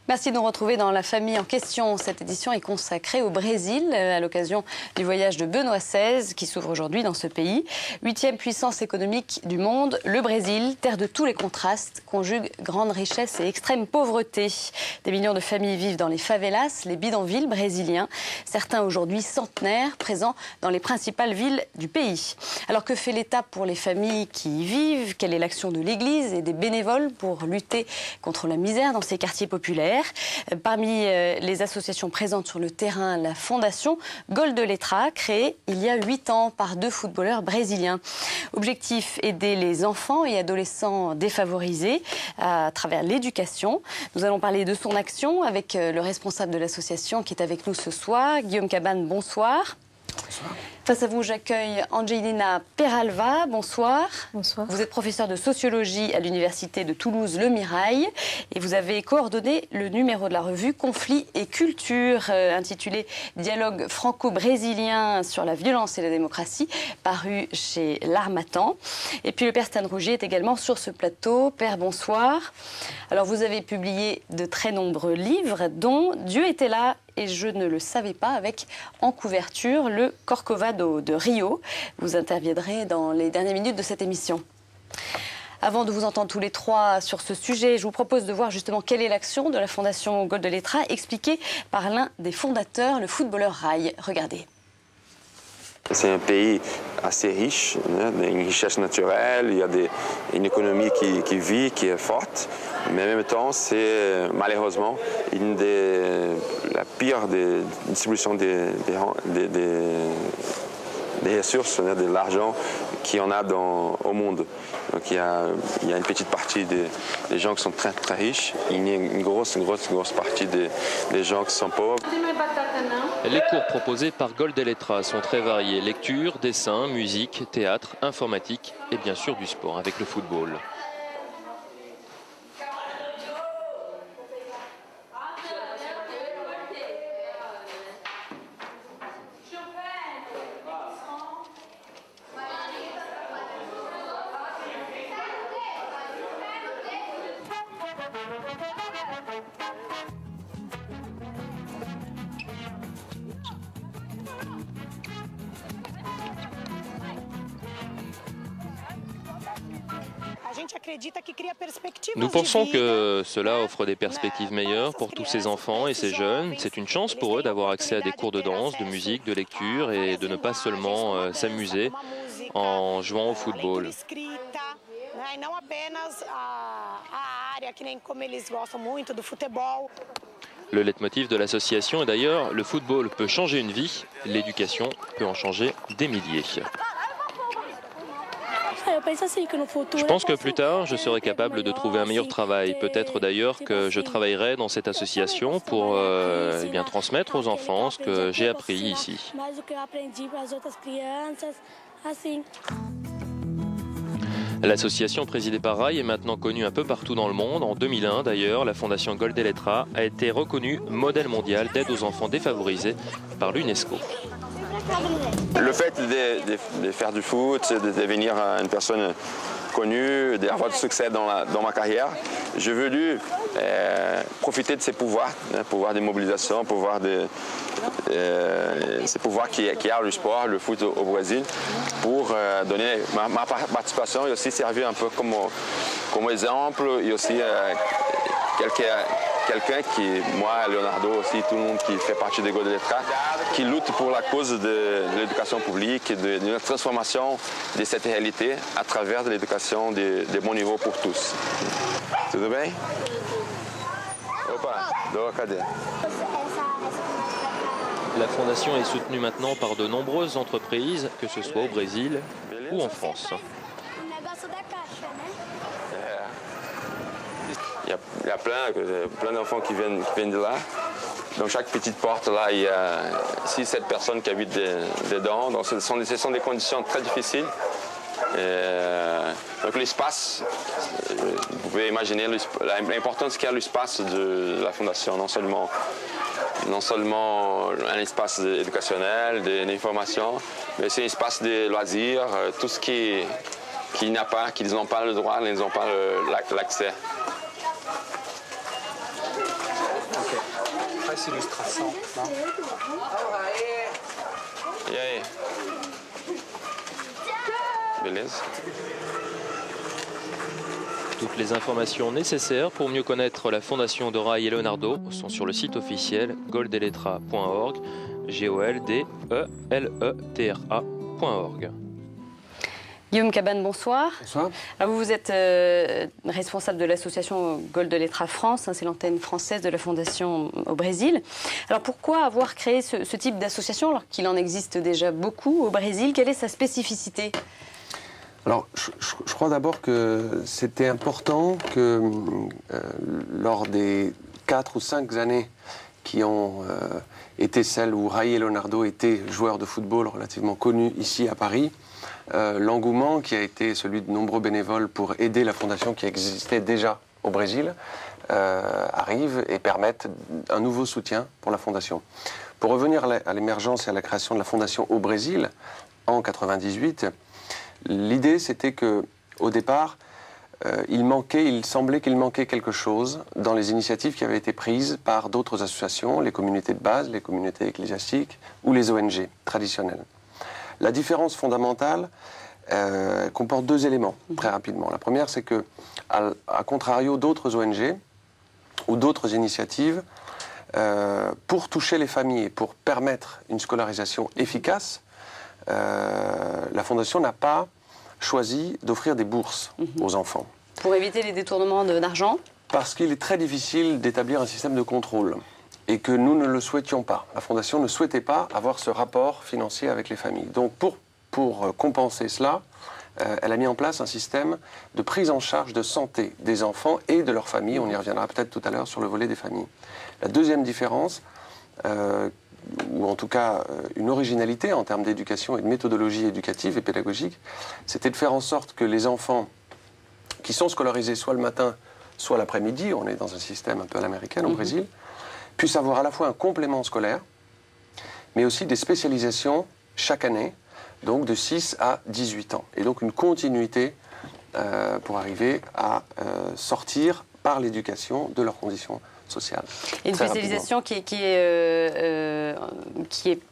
Merci de nous retrouver dans La Famille en question. Cette édition est consacrée au Brésil à l'occasion du voyage de Benoît XVI qui s'ouvre aujourd'hui dans ce pays. 8e puissance économique du monde, le Brésil, terre de tous les contrastes, conjugue grande richesse et extrême pauvreté. Des millions de familles vivent dans les favelas, les bidonvilles brésiliens, certains aujourd'hui centenaires, présents dans les principales villes du pays. Alors que fait l'État pour les familles qui y vivent? Quelle est l'action de l'Église et des bénévoles pour lutter contre la misère dans ces quartiers populaires? Parmi les associations présentes sur le terrain, la fondation Gol de Letra, créée il y a 8 ans par 2 footballeurs brésiliens. Objectif, aider les enfants et adolescents défavorisés à travers l'éducation. Nous allons parler de son action avec le responsable de l'association qui est avec nous ce soir, Guillaume Cabane, bonsoir. Bonsoir. Face à vous, j'accueille Angelina Peralva. Bonsoir. Bonsoir. Vous êtes professeur de sociologie à l'université de Toulouse Le Mirail et vous avez coordonné le numéro de la revue Conflits et Culture intitulé Dialogue franco-brésilien sur la violence et la démocratie, paru chez L'Harmattan. Et puis le père Stan Rougier est également sur ce plateau. Père, bonsoir. Alors vous avez publié de très nombreux livres, dont Dieu était là et je ne le savais pas, avec en couverture le Corcovado de Rio. Vous interviendrez dans les dernières minutes de cette émission. Avant de vous entendre tous les trois sur ce sujet, je vous propose de voir justement quelle est l'action de la Fondation Gol de Letra, expliquée par l'un des fondateurs, le footballeur Rai. Regardez. C'est un pays assez riche, une richesse naturelle, il y a une économie qui vit, qui est forte, mais en même temps, c'est malheureusement la pire distribution des ressources, de l'argent qu'il y en a au monde. Donc il y a une petite partie des gens qui sont très très riches, il y a une grosse partie des gens qui sont pauvres. Les cours proposés par Gol de Letra sont très variés. Lecture, dessin, musique, théâtre, informatique et bien sûr du sport avec le football. Nous pensons que cela offre des perspectives meilleures pour tous ces enfants et ces jeunes. C'est une chance pour eux d'avoir accès à des cours de danse, de musique, de lecture et de ne pas seulement s'amuser en jouant au football. Le leitmotiv de l'association est d'ailleurs « Le football peut changer une vie, l'éducation peut en changer des milliers ». Je pense que plus tard, je serai capable de trouver un meilleur travail. Peut-être d'ailleurs que je travaillerai dans cette association pour bien transmettre aux enfants ce que j'ai appris ici. L'association présidée par Rai est maintenant connue un peu partout dans le monde. En 2001 d'ailleurs, la fondation Gol de Letra a été reconnue modèle mondial d'aide aux enfants défavorisés par l'UNESCO. Le fait de faire du foot, de devenir une personne connue, d'avoir du succès dans ma carrière, j'ai voulu profiter de ces pouvoirs, pouvoir de mobilisation, ces pouvoirs qui a le sport, le foot au Brésil, pour donner ma participation et aussi servir un peu comme exemple et aussi quelqu'un qui, moi, Leonardo aussi, tout le monde qui fait partie des Gol de Letra, qui lutte pour la cause de l'éducation publique et de la transformation de cette réalité à travers de l'éducation de bon niveau pour tous. Tudo bem? Opa, dou a cadeira. La fondation est soutenue maintenant par de nombreuses entreprises, que ce soit au Brésil ou en France. Il y a plein d'enfants qui viennent de là. Donc chaque petite porte là, il y a 6-7 personnes qui habitent dedans. Donc ce sont des conditions très difficiles. Donc l'espace, vous pouvez imaginer l'importance qu'il y a l'espace de la fondation, non seulement un espace éducationnel, d'information, mais c'est un espace de loisirs, tout ce qu'ils n'ont pas le droit, ils n'ont pas l'accès. essa ilustração, não? E aí? Beleza? Toutes les informations nécessaires pour mieux connaître la fondation Dora et Leonardo sont sur le site officiel goldeletra.org, GOLDELETRA.org. Guillaume Cabane, bonsoir. Bonsoir. Alors vous êtes responsable de l'association Goldeletra France, c'est l'antenne française de la Fondation au Brésil. Alors pourquoi avoir créé ce type d'association alors qu'il en existe déjà beaucoup au Brésil? Quelle est sa spécificité? Alors, je crois d'abord que c'était important que lors des 4 ou 5 années qui ont été celles où Ray et Leonardo étaient joueurs de football relativement connus ici à Paris, l'engouement qui a été celui de nombreux bénévoles pour aider la fondation qui existait déjà au Brésil arrive et permettent un nouveau soutien pour la fondation. Pour revenir à l'émergence et à la création de la fondation au Brésil en 1998, l'idée c'était que au départ, il semblait qu'il manquait quelque chose dans les initiatives qui avaient été prises par d'autres associations, les communautés de base, les communautés ecclésiastiques ou les ONG traditionnelles. La différence fondamentale comporte 2 éléments, très rapidement. La première, c'est que, à contrario d'autres ONG ou d'autres initiatives, pour toucher les familles et pour permettre une scolarisation efficace, la Fondation n'a pas choisi d'offrir des bourses aux enfants. Pour éviter les détournements d'argent? Parce qu'il est très difficile d'établir un système de contrôle et que nous ne le souhaitions pas. La Fondation ne souhaitait pas avoir ce rapport financier avec les familles. Donc pour compenser cela, elle a mis en place un système de prise en charge de santé des enfants et de leurs familles. On y reviendra peut-être tout à l'heure sur le volet des familles. La deuxième différence, ou en tout cas une originalité en termes d'éducation et de méthodologie éducative et pédagogique, c'était de faire en sorte que les enfants qui sont scolarisés soit le matin, soit l'après-midi, on est dans un système un peu à l'américaine au Brésil, puissent avoir à la fois un complément scolaire, mais aussi des spécialisations chaque année, donc de 6 à 18 ans. Et donc une continuité pour arriver à sortir par l'éducation de leurs conditions sociales. Et une spécialisation qui est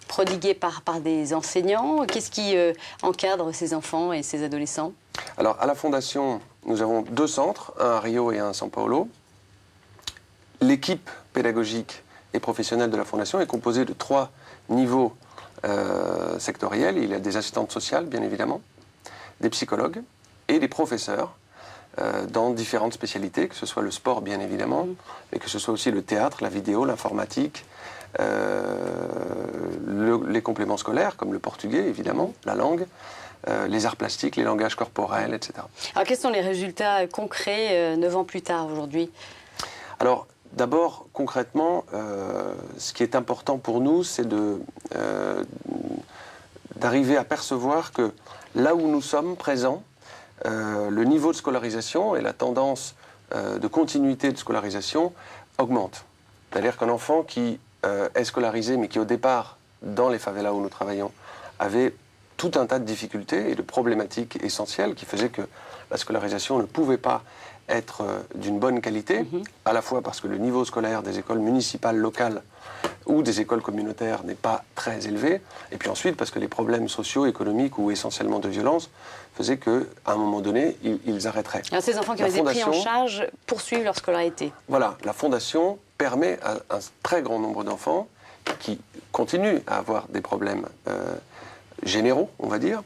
prodiguée par des enseignants. Qu'est-ce qui encadre ces enfants et ces adolescents? Alors, à la Fondation, nous avons 2 centres, un à Rio et un à São Paulo. L'équipe pédagogique et professionnelle de la Fondation est composée de 3 niveaux sectoriels. Il y a des assistantes sociales, bien évidemment, des psychologues et des professeurs dans différentes spécialités, que ce soit le sport, bien évidemment, mais que ce soit aussi le théâtre, la vidéo, l'informatique, les compléments scolaires, comme le portugais, évidemment, la langue, les arts plastiques, les langages corporels, etc. Alors, quels sont les résultats concrets 9 ans plus tard, aujourd'hui? Alors, d'abord, concrètement, ce qui est important pour nous, c'est d'arriver à percevoir que là où nous sommes présents, le niveau de scolarisation et la tendance de continuité de scolarisation augmente. C'est-à-dire qu'un enfant qui est scolarisé, mais qui au départ, dans les favelas où nous travaillons, avait tout un tas de difficultés et de problématiques essentielles qui faisaient que la scolarisation ne pouvait pas être d'une bonne qualité, à la fois parce que le niveau scolaire des écoles municipales locales ou des écoles communautaires n'est pas très élevé, et puis ensuite parce que les problèmes sociaux, économiques ou essentiellement de violence faisaient qu'à un moment donné, ils arrêteraient. Alors ces enfants qui ont été pris en charge poursuivent leur scolarité. Voilà, la Fondation permet à un très grand nombre d'enfants qui continuent à avoir des problèmes généraux, on va dire,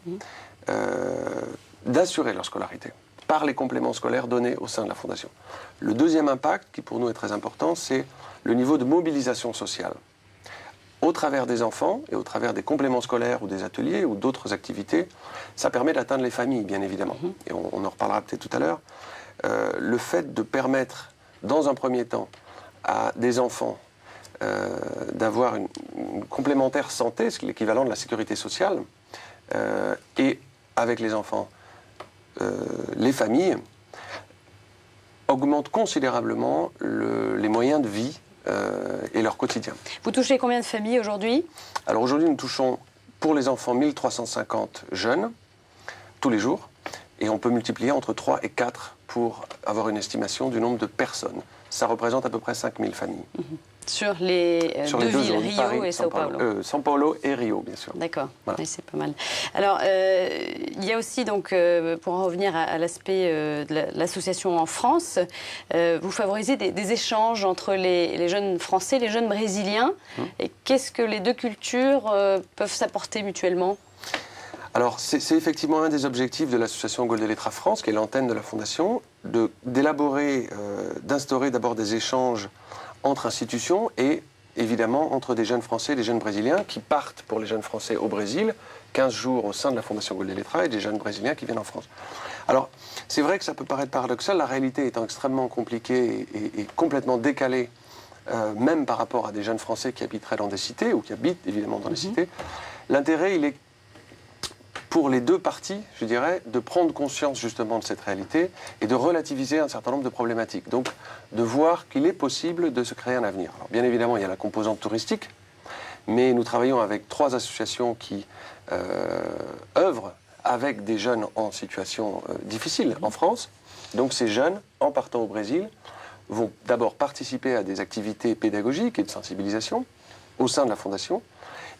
d'assurer leur scolarité par les compléments scolaires donnés au sein de la Fondation. Le deuxième impact, qui pour nous est très important, c'est le niveau de mobilisation sociale. Au travers des enfants et au travers des compléments scolaires ou des ateliers ou d'autres activités, ça permet d'atteindre les familles, bien évidemment. Et on en reparlera peut-être tout à l'heure. Le fait de permettre, dans un premier temps, à des enfants d'avoir une complémentaire santé, ce qui est l'équivalent de la sécurité sociale, et avec les enfants, les familles, augmente considérablement les moyens de vie et leur quotidien. Vous touchez combien de familles aujourd'hui? Alors aujourd'hui, nous touchons pour les enfants 1350 jeunes tous les jours, et on peut multiplier entre 3 et 4 pour avoir une estimation du nombre de personnes. Ça représente à peu près 5000 familles. Sur les deux villes, zones, Rio Paris, et Sao Paulo. São Paulo et Rio, bien sûr. D'accord, Voilà. oui, c'est pas mal. Alors, il y a aussi, donc, pour en revenir à l'aspect de l'association en France, vous favorisez des échanges entre les jeunes Français et les jeunes Brésiliens. Et qu'est-ce que les deux cultures peuvent s'apporter mutuellement ? Alors, c'est effectivement un des objectifs de l'association Goldeletra France, qui est l'antenne de la Fondation, d'élaborer, d'instaurer d'abord des échanges entre institutions et évidemment entre des jeunes Français et des jeunes Brésiliens qui partent pour les jeunes Français au Brésil, 15 jours au sein de la Fondation Goldeletra, et des jeunes Brésiliens qui viennent en France. Alors, c'est vrai que ça peut paraître paradoxal, la réalité étant extrêmement compliquée et complètement décalée, même par rapport à des jeunes Français qui habiteraient dans des cités, ou qui habitent évidemment dans des cités. L'intérêt, il est pour les deux parties, je dirais, de prendre conscience justement de cette réalité et de relativiser un certain nombre de problématiques. Donc, de voir qu'il est possible de se créer un avenir. Alors, bien évidemment, il y a la composante touristique, mais nous travaillons avec 3 associations qui œuvrent avec des jeunes en situation difficile en France. Donc, ces jeunes, en partant au Brésil, vont d'abord participer à des activités pédagogiques et de sensibilisation au sein de la Fondation.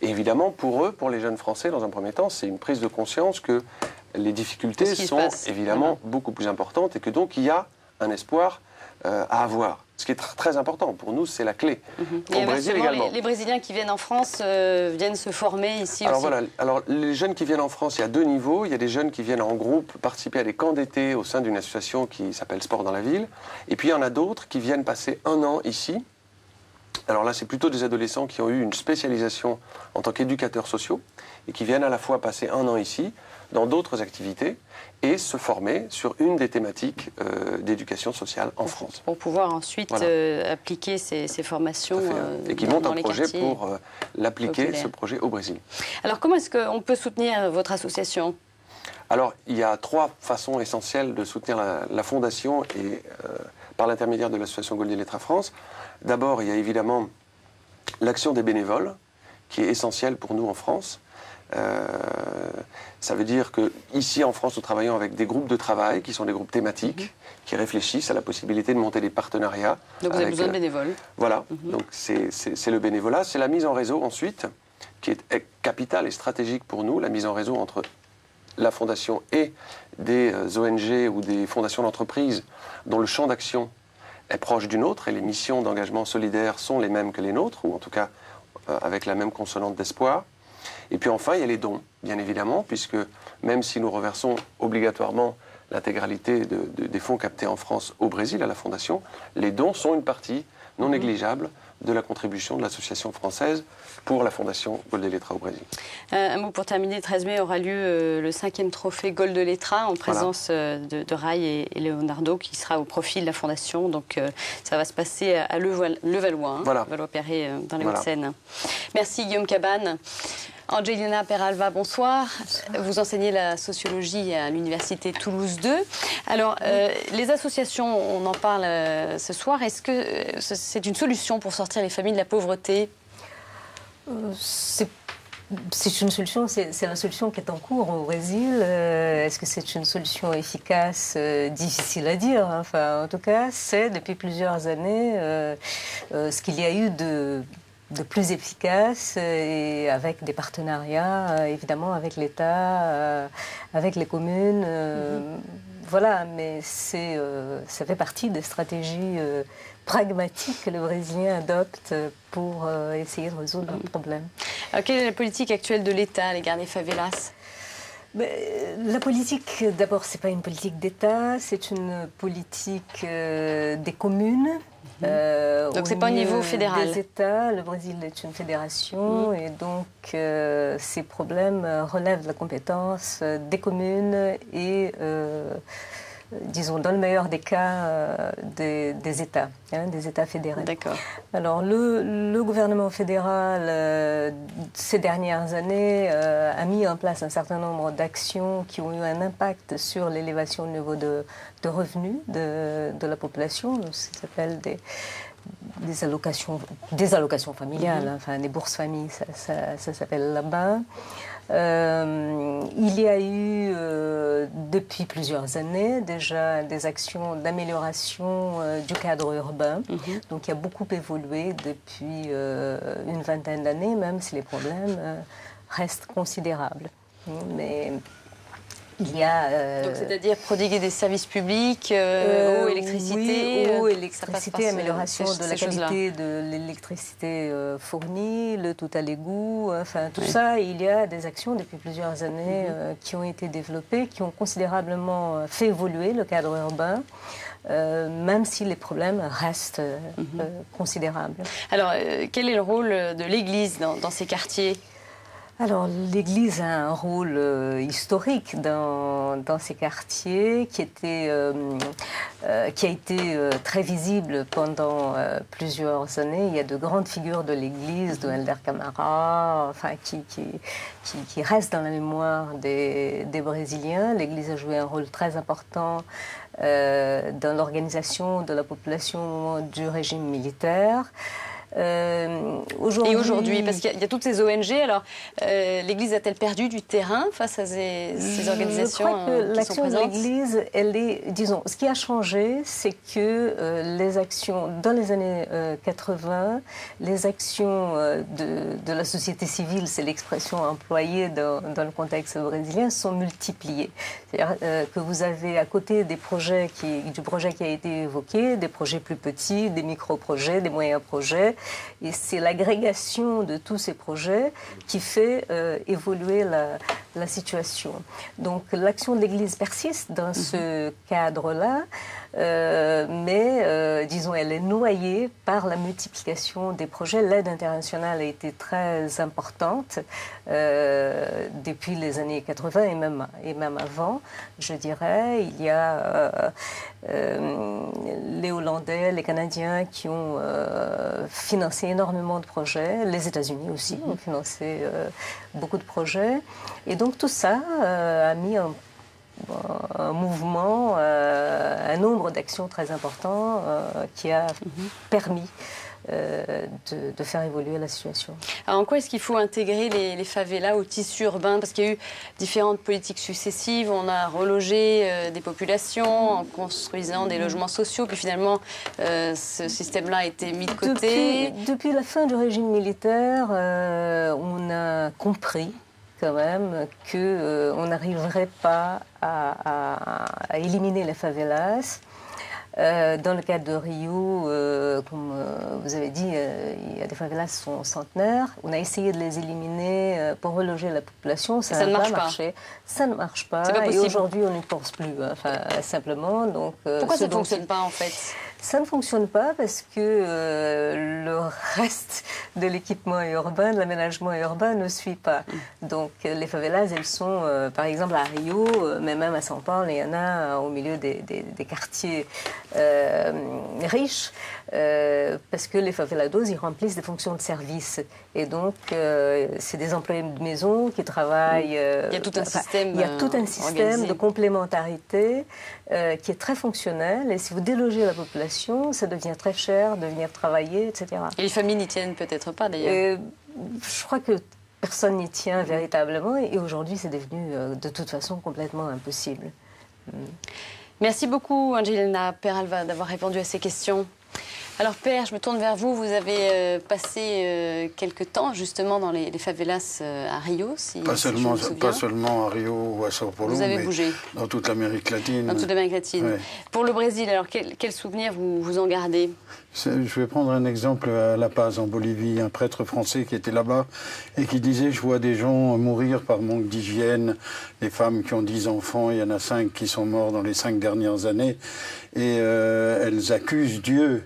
Et évidemment, pour eux, pour les jeunes Français, dans un premier temps, c'est une prise de conscience que les difficultés sont évidemment beaucoup plus importantes et que donc il y a un espoir à avoir. Ce qui est très important. Pour nous, c'est la clé. Au Brésil également. Les Brésiliens qui viennent en France viennent se former ici alors aussi. Voilà. Alors, les jeunes qui viennent en France, il y a 2 niveaux. Il y a des jeunes qui viennent en groupe participer à des camps d'été au sein d'une association qui s'appelle Sport dans la ville. Et puis, il y en a d'autres qui viennent passer 1 an ici. Alors là, c'est plutôt des adolescents qui ont eu une spécialisation en tant qu'éducateurs sociaux et qui viennent à la fois passer 1 an ici, dans d'autres activités, et se former sur une des thématiques d'éducation sociale en France. Pour pouvoir ensuite appliquer ces formations et qui montent un projet quartiers pour l'appliquer, populaires. ce projet au Brésil. Alors, comment est-ce qu'on peut soutenir votre association ? Alors, il y a 3 façons essentielles de soutenir la Fondation et par l'intermédiaire de l'association Goldeletra France. D'abord, il y a évidemment l'action des bénévoles, qui est essentielle pour nous en France. Ça veut dire qu'ici en France, nous travaillons avec des groupes de travail qui sont des groupes thématiques, qui réfléchissent à la possibilité de monter des partenariats. Donc vous avez besoin de bénévoles. Voilà, donc c'est le bénévolat. C'est la mise en réseau ensuite, qui est capitale et stratégique pour nous, la mise en réseau entre la Fondation et des ONG ou des fondations d'entreprise dont le champ d'action est proche du nôtre et les missions d'engagement solidaire sont les mêmes que les nôtres, ou en tout cas avec la même consonante d'espoir. Et puis enfin, il y a les dons, bien évidemment, puisque même si nous reversons obligatoirement l'intégralité des fonds captés en France au Brésil, à la Fondation, les dons sont une partie non négligeable de la contribution de l'association française pour la Fondation Goldeletra au Brésil. Un mot pour terminer, le 13 mai aura lieu le 5e trophée Goldeletra en présence de Rai et Leonardo qui sera au profit de la Fondation. Donc ça va se passer à Levallois, Levallois-Perret dans les Hauts-de-Seine. Merci Guillaume Cabane. Angelina Peralva, bonsoir. Vous enseignez la sociologie à l'université Toulouse 2. Alors, les associations, on en parle ce soir. Est-ce que c'est une solution pour sortir les familles de la pauvreté ? C'est une solution, c'est la solution qui est en cours au Brésil. Est-ce que c'est une solution efficace ? Difficile à dire. Enfin, en tout cas, c'est depuis plusieurs années ce qu'il y a eu de plus efficace et avec des partenariats, évidemment, avec l'État, avec les communes. Voilà, mais ça fait partie des stratégies pragmatiques que les Brésiliens adoptent pour essayer de résoudre un problème. Alors, quelle est la politique actuelle de l'État à l'égard des favelas ? La politique, d'abord, ce n'est pas une politique d'État, c'est une politique des communes. Donc c'est pas au niveau fédéral. Des États, le Brésil est une fédération et donc ces problèmes relèvent de la compétence des communes et disons dans le meilleur des cas des États, des États fédérés. D'accord. Alors le gouvernement fédéral ces dernières années a mis en place un certain nombre d'actions qui ont eu un impact sur l'élévation du niveau de revenus de la population. Ça s'appelle allocations familiales, enfin des bourses familles, ça s'appelle là-bas. Il y a eu depuis plusieurs années déjà des actions d'amélioration du cadre urbain. Donc il y a beaucoup évolué depuis une vingtaine d'années, même si les problèmes restent considérables. Mais il y a... Donc c'est-à-dire prodiguer des services publics, eau, électricité, oui, eau, électricité, amélioration de la choses-là. qualité de l'électricité fournie, le tout à l'égout, enfin tout ça, il y a des actions depuis plusieurs années qui ont été développées, qui ont considérablement fait évoluer le cadre urbain. Même si les problèmes restent considérables. Alors, quel est le rôle de l'Église dans ces quartiers ? Alors, l'Église a un rôle historique dans ces quartiers qui a été très visible pendant plusieurs années. Il y a de grandes figures de l'Église, de Helder Camara, enfin, qui restent dans la mémoire des Brésiliens. L'Église a joué un rôle très important dans l'organisation de la population au moment du régime militaire. Et aujourd'hui, parce qu'il y a toutes ces ONG, alors l'Église a-t-elle perdu du terrain face à ces organisations? Je crois que l'action de l'Église, elle est, disons, ce qui a changé, c'est que les actions, dans les années 80, les actions de la société civile, c'est l'expression employée dans le contexte brésilien, sont multipliées. C'est-à-dire que vous avez à côté du projet qui a été évoqué, des projets plus petits, des micro-projets, des moyens projets. Et c'est l'agrégation de tous ces projets qui fait évoluer la situation. Donc l'action de l'Église persiste dans ce cadre-là, mais disons, elle est noyée par la multiplication des projets. L'aide internationale a été très importante depuis les années 80 et même avant, je dirais. Il y a les Hollandais, les Canadiens qui ont financé énormément de projets. Les États-Unis aussi ont financé beaucoup de projets. Et donc tout ça a mis un mouvement, un nombre d'actions très important qui a permis de faire évoluer la situation. Alors en quoi est-ce qu'il faut intégrer les favelas au tissu urbain? Parce qu'il y a eu différentes politiques successives. On a relogé des populations en construisant des logements sociaux. Puis finalement, ce système-là a été mis de côté. Depuis la fin du régime militaire, on a compris quand même qu'on n'arriverait pas à éliminer les favelas. Dans le cadre de Rio, comme vous avez dit, il y a des favelas qui sont centenaires. On a essayé de les éliminer pour reloger la population. Ça n'a pas marché. Ça ne marche pas. Et aujourd'hui, on n'y pense plus, enfin, simplement. Donc, pourquoi ça ne fonctionne pas, en fait? Ça ne fonctionne pas parce que le reste de l'équipement urbain, de l'aménagement urbain ne suit pas. Donc les favelas, elles sont, par exemple à Rio, mais même à São Paulo, il y en a au milieu des quartiers riches, parce que les favelados, ils remplissent des fonctions de service. Et donc, c'est des employés de maison qui travaillent... il y a tout un système il y a tout un système de complémentarité qui est très fonctionnel. Et si vous délogez la population, ça devient très cher de venir travailler, etc. Et les familles n'y tiennent peut-être pas, d'ailleurs. Je crois que personne n'y tient véritablement. Et aujourd'hui, c'est devenu de toute façon complètement impossible. Merci beaucoup, Angelina Peralva, d'avoir répondu à ces questions. Alors Père, je me tourne vers vous. Vous avez passé quelques temps justement dans les favelas à Rio, pas seulement à Rio ou à Sao Paulo, mais bougé dans toute l'Amérique latine. Dans toute l'Amérique latine. Ouais. Pour le Brésil, alors quel souvenir vous en gardez? Je vais prendre un exemple à La Paz, en Bolivie. Un prêtre français qui était là-bas et qui disait « Je vois des gens mourir par manque d'hygiène, des femmes qui ont 10 enfants, il y en a 5 qui sont morts dans les 5 dernières années, et elles accusent Dieu. »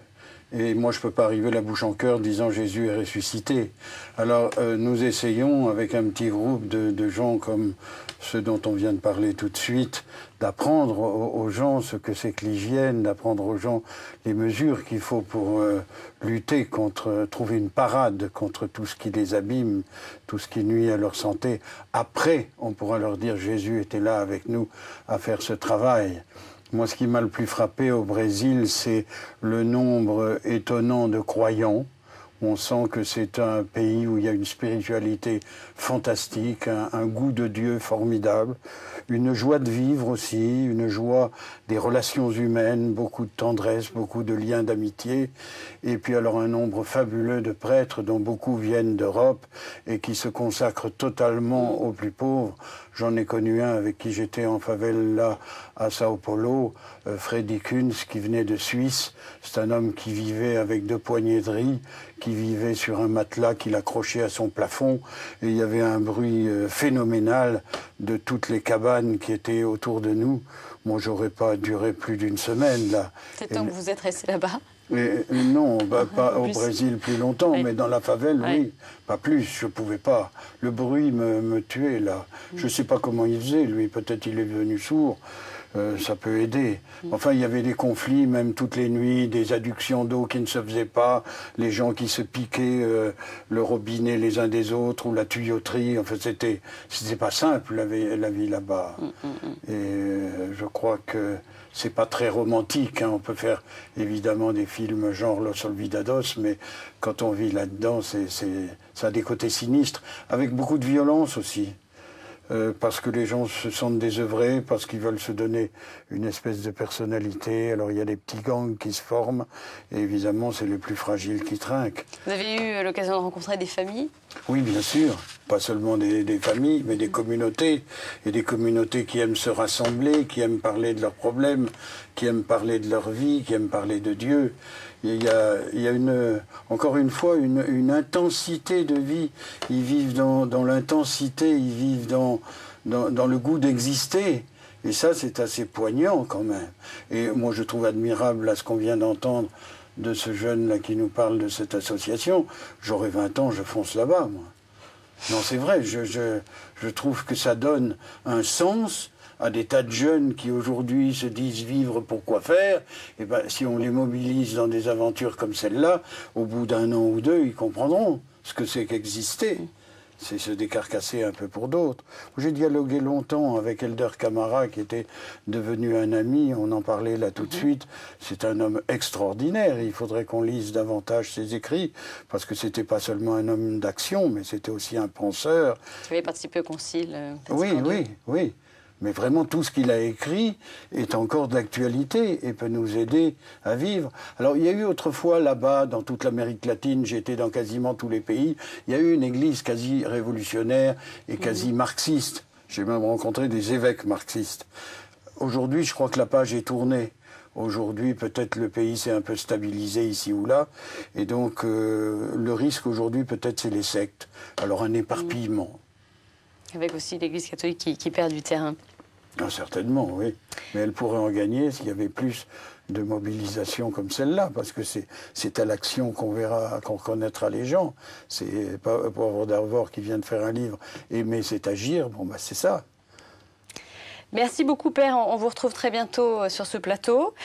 Et moi, je ne peux pas arriver la bouche en cœur disant Jésus est ressuscité. Alors, nous essayons, avec un petit groupe de gens comme ceux dont on vient de parler tout de suite, d'apprendre aux gens ce que c'est que l'hygiène, d'apprendre aux gens les mesures qu'il faut pour lutter contre, trouver une parade contre tout ce qui les abîme, tout ce qui nuit à leur santé. Après, on pourra leur dire Jésus était là avec nous à faire ce travail. Moi, ce qui m'a le plus frappé au Brésil, c'est le nombre étonnant de croyants. On sent que c'est un pays où il y a une spiritualité fantastique, un goût de Dieu formidable, une joie de vivre aussi, une joie des relations humaines, beaucoup de tendresse, beaucoup de liens d'amitié, et puis alors un nombre fabuleux de prêtres dont beaucoup viennent d'Europe et qui se consacrent totalement aux plus pauvres. J'en ai connu un avec qui j'étais en favela à Sao Paulo, Freddy Kunz, qui venait de Suisse. C'est un homme qui vivait avec 2 poignées de riz, qui vivait sur un matelas qu'il accrochait à son plafond. Et il y avait un bruit phénoménal de toutes les cabanes qui étaient autour de nous. Moi, j'aurais pas duré plus d'une semaine, là. C'est tant que vous êtes resté là-bas? Non, pas au Brésil plus longtemps, mais dans la favelle, oui. Pas plus, je ne pouvais pas. Le bruit me tuait, là. Je ne sais pas comment il faisait, lui. Peut-être il est devenu sourd. Ça peut aider. Enfin, il y avait des conflits, même toutes les nuits, des adductions d'eau qui ne se faisaient pas, les gens qui se piquaient le robinet les uns des autres, ou la tuyauterie. Enfin, c'était pas simple, la vie là-bas. Et je crois que c'est pas très romantique, hein. On peut faire évidemment des films genre Los Olvidados, mais quand on vit là-dedans, ça a des côtés sinistres, avec beaucoup de violence aussi. Parce que les gens se sentent désœuvrés, parce qu'ils veulent se donner une espèce de personnalité. Alors il y a des petits gangs qui se forment, et évidemment c'est les plus fragiles qui trinquent. Vous avez eu l'occasion de rencontrer des familles? Oui, bien sûr. Pas seulement des familles, mais des communautés. Et des communautés qui aiment se rassembler, qui aiment parler de leurs problèmes, qui aiment parler de leur vie, qui aiment parler de Dieu. Il y a encore une fois une intensité de vie. Ils vivent dans l'intensité, ils vivent dans le goût d'exister. Et ça, c'est assez poignant quand même. Et moi, je trouve admirable là, ce qu'on vient d'entendre de ce jeune-là qui nous parle de cette association. J'aurai 20 ans, je fonce là-bas, moi. Non, c'est vrai, je trouve que ça donne un sens à des tas de jeunes qui aujourd'hui se disent vivre pour quoi faire. Et ben, si on les mobilise dans des aventures comme celle-là, au bout d'1 an ou 2, ils comprendront ce que c'est qu'exister. C'est se décarcasser un peu pour d'autres. J'ai dialogué longtemps avec Elder Camara, qui était devenu un ami, on en parlait là tout de suite. C'est un homme extraordinaire, il faudrait qu'on lise davantage ses écrits, parce que c'était pas seulement un homme d'action, mais c'était aussi un penseur. Vous avez participé au concile? Oui. Mais vraiment, tout ce qu'il a écrit est encore d'actualité et peut nous aider à vivre. Alors, il y a eu autrefois, là-bas, dans toute l'Amérique latine, j'étais dans quasiment tous les pays, il y a eu une église quasi révolutionnaire et quasi marxiste. J'ai même rencontré des évêques marxistes. Aujourd'hui, je crois que la page est tournée. Aujourd'hui, peut-être le pays s'est un peu stabilisé ici ou là. Et donc, le risque aujourd'hui, peut-être, c'est les sectes. Alors, un éparpillement. Avec aussi l'Église catholique qui perd du terrain. Ah, certainement, oui. Mais elle pourrait en gagner s'il y avait plus de mobilisation comme celle-là, parce que c'est à l'action qu'on verra, qu'on reconnaîtra les gens. C'est pas Poivre d'Arvor qui vient de faire un livre. Aimer, c'est agir. Bon, bah, c'est ça. Merci beaucoup, Père. On vous retrouve très bientôt sur ce plateau.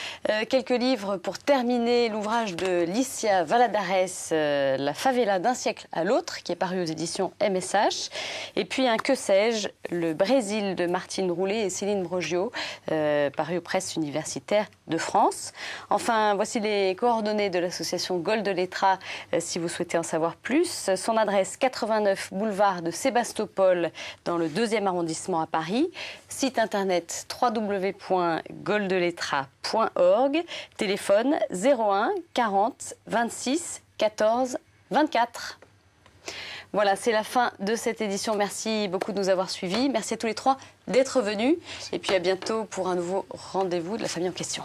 Quelques livres pour terminer. L'ouvrage de Lícia Valadares, La favela d'un siècle à l'autre, qui est paru aux éditions MSH. Et puis un Que sais-je, Le Brésil de Martine Roulet et Céline Broggio, paru aux presses universitaires de France. Enfin, voici les coordonnées de l'association Goldellettra, si vous souhaitez en savoir plus. Son adresse 89 boulevard de Sébastopol, dans le 2e arrondissement à Paris. Site internet www.goldellettra.org, téléphone 01 40 26 14 24. Voilà, c'est la fin de cette édition. Merci beaucoup de nous avoir suivis. Merci à tous les 3 d'être venus. Et puis à bientôt pour un nouveau rendez-vous de la famille en question.